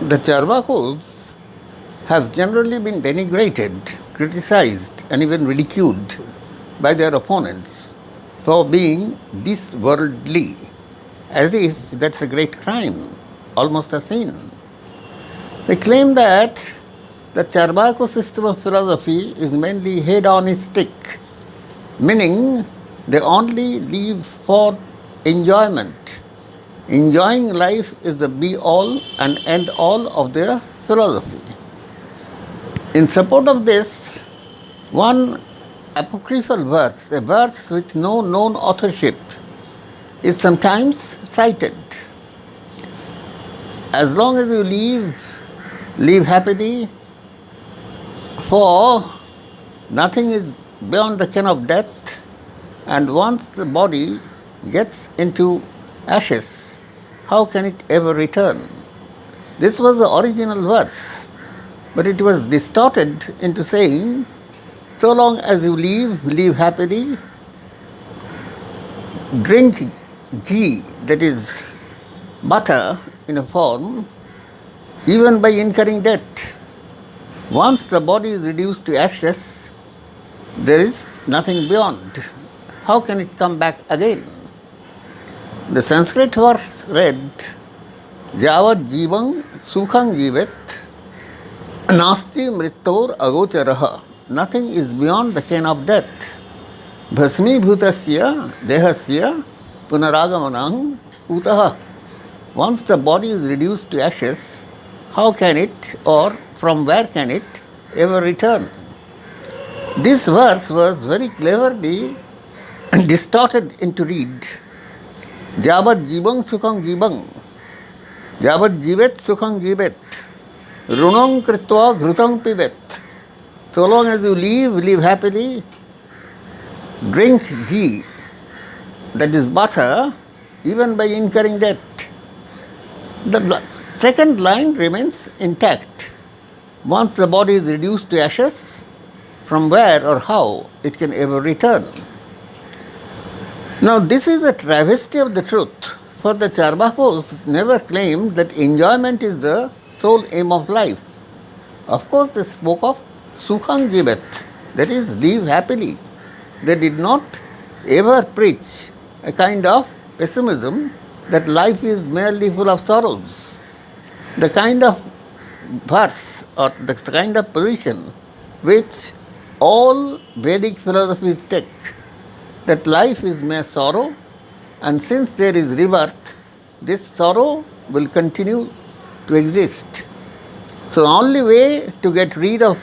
The Charvakos have generally been denigrated, criticized, and even ridiculed by their opponents for being this worldly, as if that's a great crime, almost a sin. They claim that the Charvaka system of philosophy is mainly hedonistic, meaning they only live for enjoyment. Enjoying life is the be-all and end-all of their philosophy. In support of this, one apocryphal verse, a verse with no known authorship, is sometimes cited. As long as you live happily, for nothing is beyond the ken of death, and once the body gets into ashes, how can it ever return? This was the original verse, but it was distorted into saying, so long as you live happily, drink ghee, that is butter in a form, even by incurring debt. Once the body is reduced to ashes, there is nothing beyond. How can it come back again? The Sanskrit verse read, Javad jivang sukhang jivet, nasti mrittor agocharaha. Nothing is beyond the ken of death. Bhasmi bhutasya dehasya punaragamanang utaha. Once the body is reduced to ashes, how can it, or from where can it ever return? This verse was very cleverly distorted into read, Javat jivang sukhang jivang, Javat jivet sukhang jivet, runam kritva ghrutam pibet. So long as you live happily, drink ghee, that is butter, even by incurring debt. The second line remains intact. Once the body is reduced to ashes, from where or how it can ever return. Now this is a travesty of the truth, for the Charvakos never claimed that enjoyment is the sole aim of life. Of course they spoke of sukhang jivat, that is, live happily. They did not ever preach a kind of pessimism that life is merely full of sorrows. The kind of verse or the kind of position which all Vedic philosophies take, that life is mere sorrow, and since there is rebirth, this sorrow will continue to exist. So the only way to get rid of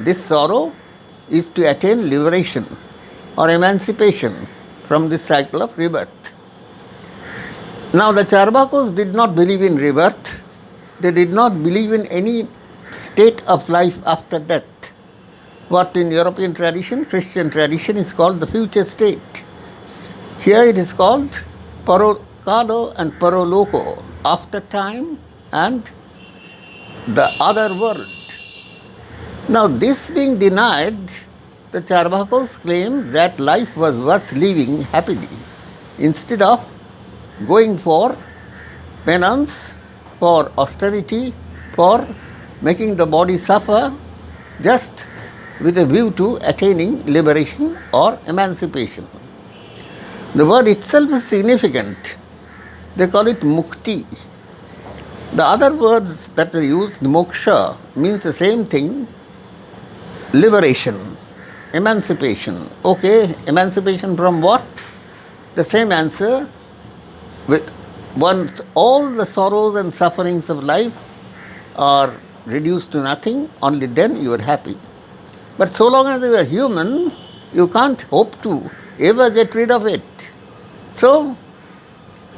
this sorrow is to attain liberation or emancipation from this cycle of rebirth. Now the Charvakos did not believe in rebirth. They did not believe in any state of life after death. What in European tradition, Christian tradition, is called the future state. Here it is called parokado and paroloko, after time and the other world. Now this being denied, the Charvakos claim that life was worth living happily instead of going for penance, for austerity, for making the body suffer, just with a view to attaining liberation or emancipation. The word itself is significant. They call it mukti. The other words that are used, moksha, means the same thing, liberation, emancipation. Okay, emancipation from what? The same answer. With once all the sorrows and sufferings of life are reduced to nothing, only then you are happy. But so long as you are human, you can't hope to ever get rid of it. So,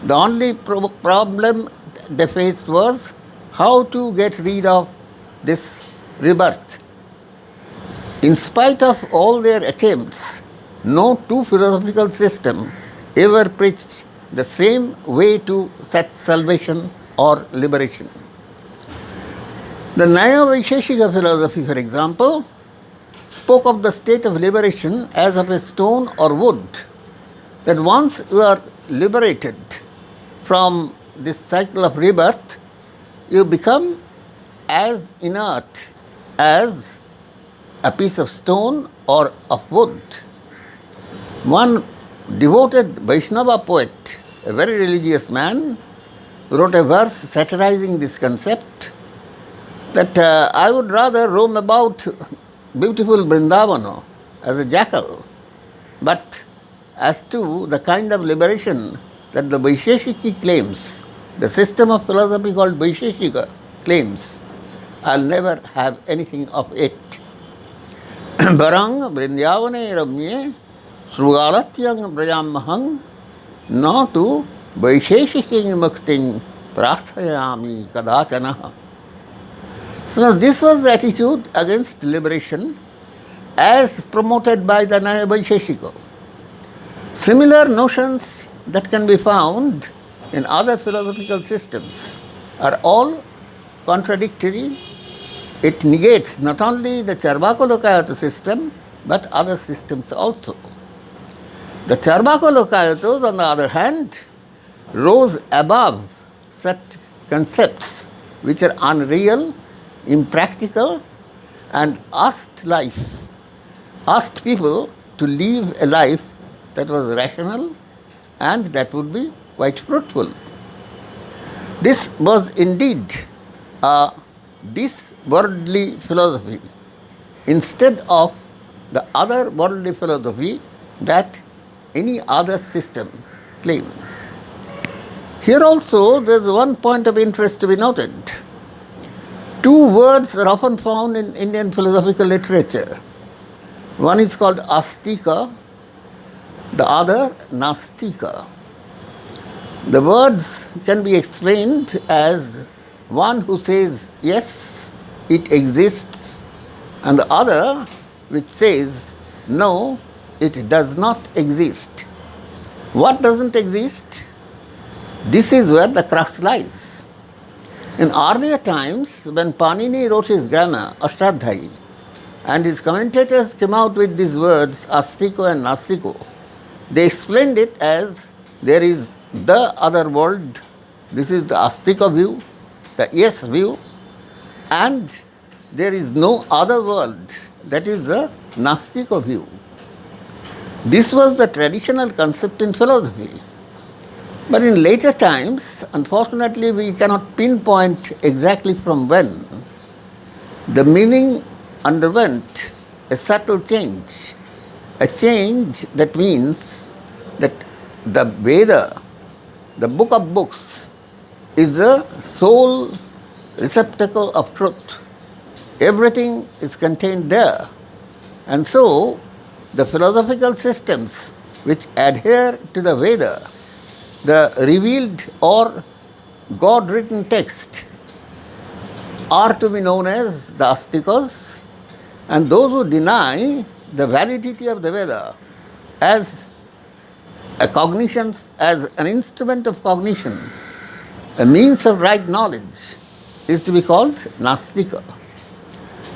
the only problem they faced was how to get rid of this rebirth. In spite of all their attempts, no two philosophical system ever preached the same way to salvation or liberation. The Naya Vaisheshika philosophy, for example, spoke of the state of liberation as of a stone or wood, that once you are liberated from this cycle of rebirth, you become as inert as a piece of stone or of wood. One devoted Vaishnava poet, a very religious man, wrote a verse satirizing this concept that I would rather roam about beautiful Vrindavana as a jackal, but as to the kind of liberation that the Vaisheshiki claims, the system of philosophy called Vaisheshika claims, I'll never have anything of it. Barang Vrindavane Ramye Srugalatyang Brajamahang no tu Vaisheshiking Mukting Prarthayami Kadachana. So this was the attitude against liberation as promoted by the Naya Vaisheshika. Similar notions that can be found in other philosophical systems are all contradictory. It negates not only the Charvaka-Lokayata system but other systems also. The Charvaka-Lokayatas, on the other hand, rose above such concepts which are unreal, impractical, and asked people to live a life that was rational and that would be quite fruitful. This was indeed a this-worldly philosophy instead of the other worldly philosophy that any other system claimed. Here also there is one point of interest to be noted. Two words are often found in Indian philosophical literature. One is called astika, the other nastika. The words can be explained as one who says, yes, it exists, and the other which says, no, it does not exist. What doesn't exist? This is where the crux lies. In earlier times, when Panini wrote his grammar, Ashtadhyayi, and his commentators came out with these words, astiko and nastiko, they explained it as there is the other world, this is the astika view, the yes view, and there is no other world, that is the nastika view. This was the traditional concept in philosophy. But in later times, unfortunately, we cannot pinpoint exactly from when, the meaning underwent a subtle change, a change that means that the Veda, the book of books, is the sole receptacle of truth. Everything is contained there. And so, the philosophical systems which adhere to the Veda, the revealed or God-written text, are to be known as the Astikas, and those who deny the validity of the Veda as a cognition, as an instrument of cognition, a means of right knowledge, is to be called Nastika.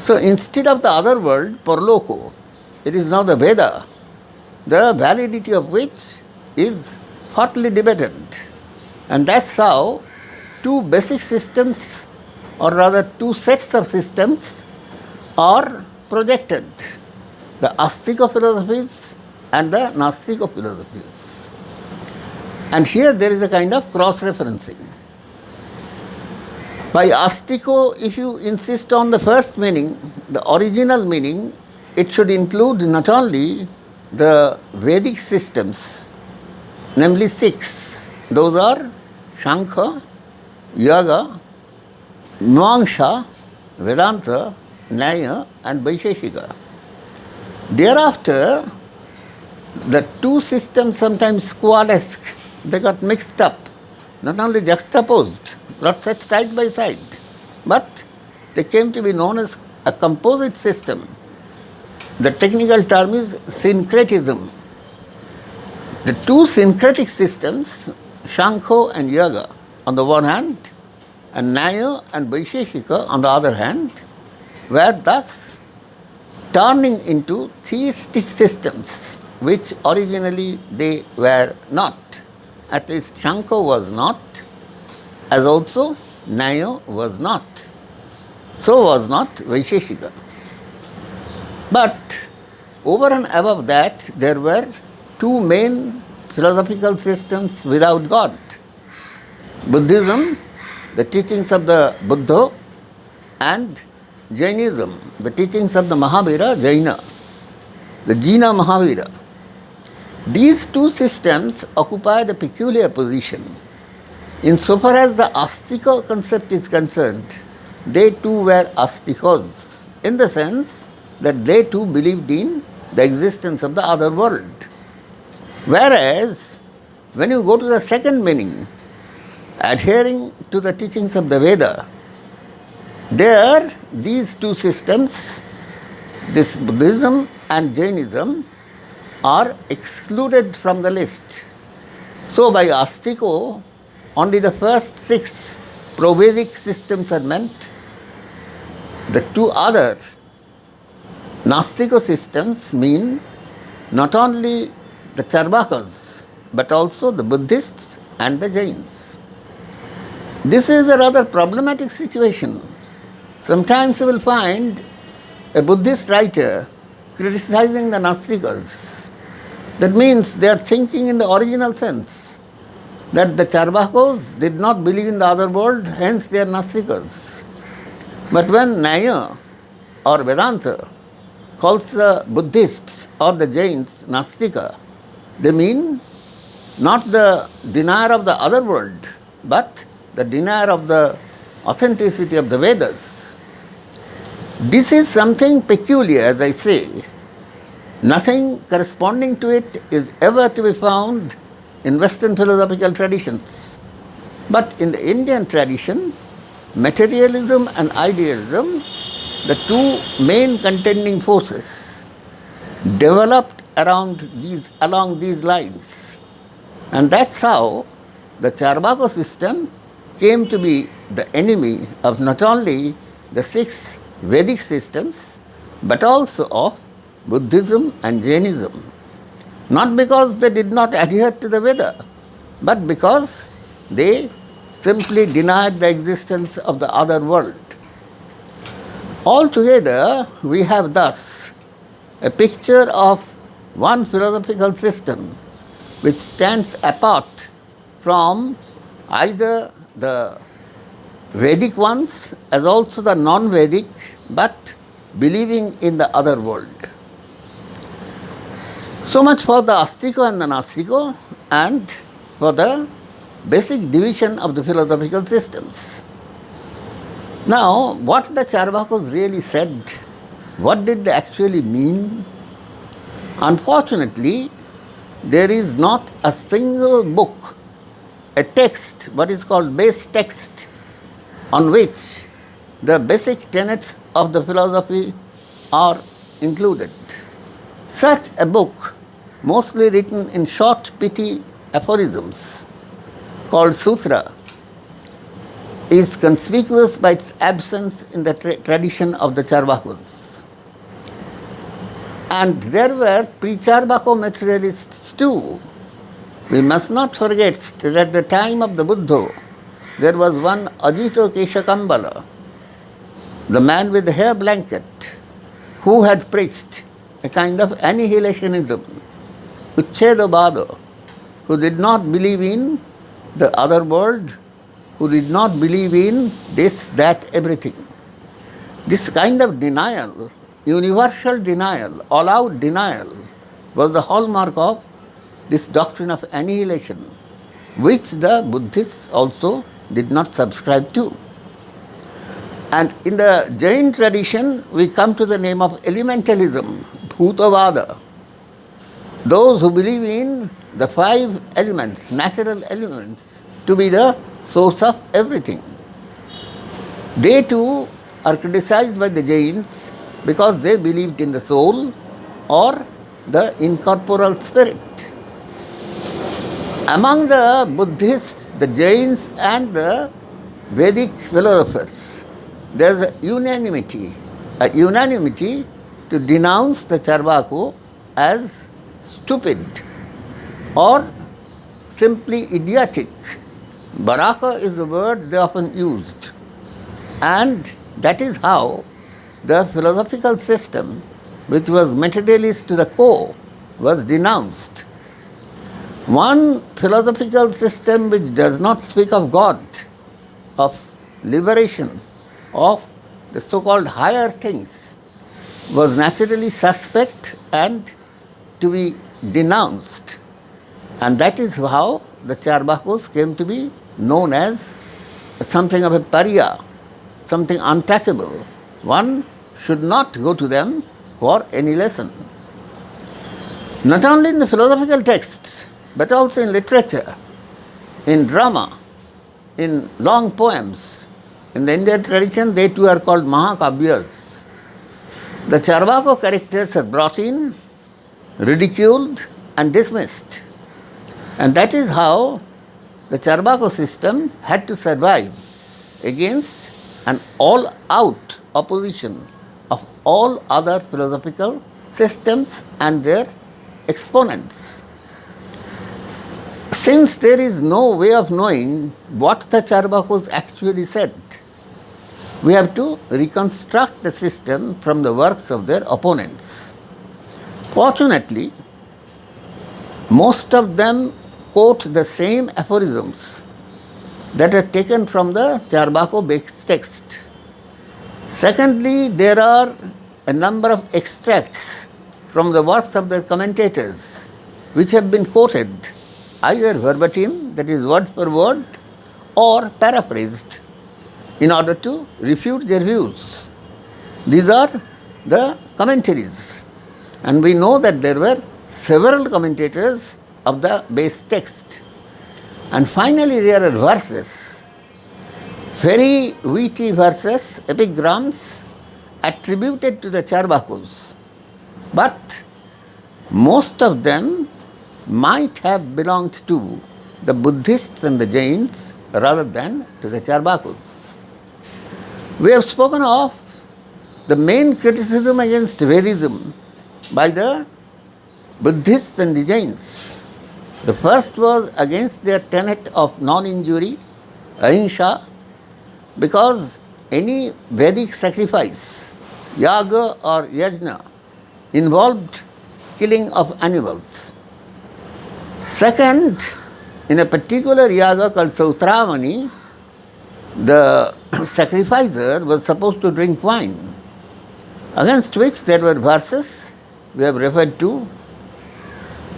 So instead of the other world, Parloko, it is now the Veda, the validity of which is hotly debated. And that's how two basic systems, or rather two sets of systems, are projected, the Astika philosophies and the Nastika philosophies. And here there is a kind of cross-referencing. By Astiko, if you insist on the first meaning, the original meaning, it should include not only the Vedic systems, namely 6. Those are Shankha, Yoga, Mimamsa, Vedanta, Nyaya and Vaisheshika. Thereafter, the two systems sometimes coalesced, they got mixed up, not only juxtaposed, not set side by side, but they came to be known as a composite system. The technical term is syncretism. The two syncretic systems, Shankho and Yoga on the one hand, and Nyaya and Vaisheshika on the other hand, were thus turning into theistic systems, which originally they were not. At least Shankho was not, as also Nyaya was not. So was not Vaisheshika. But over and above that, there were two main philosophical systems without God. Buddhism, the teachings of the Buddha, and Jainism, the teachings of the Mahavira Jaina, the Jina Mahavira. These two systems occupy the peculiar position. Insofar as the Astika concept is concerned, they too were Astikos, in the sense that they too believed in the existence of the other world. Whereas, when you go to the second meaning, adhering to the teachings of the Veda, there these two systems, this Buddhism and Jainism, are excluded from the list. So by Astiko, only the first 6 Pro-Vedic systems are meant. The 2 other Nastiko systems mean not only the CARVAKAS, but also the Buddhists and the Jains. This is a rather problematic situation. Sometimes you will find a Buddhist writer criticizing the Nastikas. That means they are thinking in the original sense, that the Charvakos did not believe in the other world, hence they are Nastikas. But when Nyaya or Vedanta calls the Buddhists or the Jains Nastika, they mean not the denier of the other world, but the denier of the authenticity of the Vedas. This is something peculiar, as I say. Nothing corresponding to it is ever to be found in Western philosophical traditions. But in the Indian tradition, materialism and idealism, the two main contending forces, developed along these lines. And that's how the Charvaka system came to be the enemy of not only the 6 Vedic systems, but also of Buddhism and Jainism. Not because they did not adhere to the Veda, but because they simply denied the existence of the other world. Altogether, we have thus a picture of one philosophical system which stands apart from either the Vedic ones as also the non-Vedic, but believing in the other world. So much for the Astiko and the Nastiko, and for the basic division of the philosophical systems. Now, what the Charvakos really said, what did they actually mean? Unfortunately, there is not a single book, a text, what is called base text, on which the basic tenets of the philosophy are included. Such a book, mostly written in short, pithy aphorisms, called Sutra, is conspicuous by its absence in the tradition of the Charvakos. And there were pre-Charvako materialists too. We must not forget that at the time of the Buddha, there was one Ajito Keshakambala, the man with the hair blanket, who had preached a kind of annihilationism, Uchchedabada, who did not believe in the other world, who did not believe in this, that, everything. This kind of denial, universal denial, all-out denial, was the hallmark of this doctrine of annihilation, which the Buddhists also did not subscribe to. And in the Jain tradition, we come to the name of elementalism, Bhutavada. Those who believe in the 5 elements, natural elements, to be the source of everything. They too are criticized by the Jains because they believed in the soul or the incorporeal spirit. Among the Buddhists, the Jains and the Vedic philosophers, there is a unanimity to denounce the Charvako as stupid or simply idiotic. Baraka is the word they often used. And That is how the philosophical system, which was materialist to the core, was denounced. One philosophical system which does not speak of God, of liberation, of the so-called higher things, was naturally suspect and to be denounced. And that is how the Charvakas came to be known as something of a pariah, something untouchable. One should not go to them for any lesson. Not only in the philosophical texts, but also in literature, in drama, in long poems. In the Indian tradition, they too are called Mahakavyas. The Charvaka characters are brought in, ridiculed and dismissed. And that is how the Charvaka system had to survive against an all-out opposition of all other philosophical systems and their exponents. Since there is no way of knowing what the Charvakas actually said, we have to reconstruct the system from the works of their opponents. Fortunately, most of them quote the same aphorisms that are taken from the Charvaka-based text. Secondly, there are a number of extracts from the works of their commentators which have been quoted either verbatim, that is word for word, or paraphrased in order to refute their views. These are the commentaries. And we know that there were several commentators of the base text. And finally, there are verses, very witty verses, epigrams attributed to the Charvakas. But most of them might have belonged to the Buddhists and the Jains rather than to the Charvakas. We have spoken of the main criticism against Vedism by the Buddhists and the Jains. The first was against their tenet of non-injury, ahimsa, because any Vedic sacrifice, yaga or yajna, involved killing of animals. Second, in a particular yaga called Sautramani, the sacrificer was supposed to drink wine, against which there were verses we have referred to,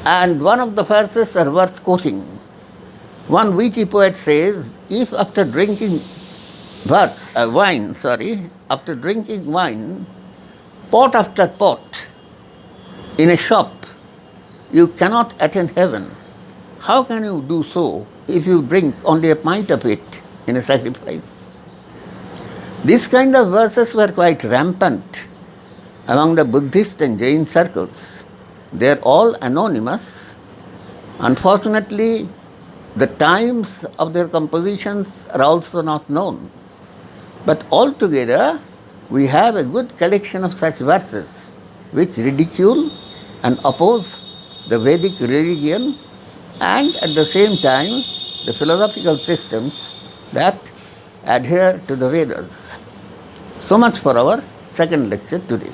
and one of the verses are worth quoting. One witty poet says, if after drinking after drinking wine, pot after pot, in a shop, you cannot attain heaven, how can you do so if you drink only a pint of it in a sacrifice? These kind of verses were quite rampant among the Buddhist and Jain circles. They are all anonymous. Unfortunately, the times of their compositions are also not known. But altogether, we have a good collection of such verses which ridicule and oppose the Vedic religion and at the same time the philosophical systems that adhere to the Vedas. So much for our second lecture today.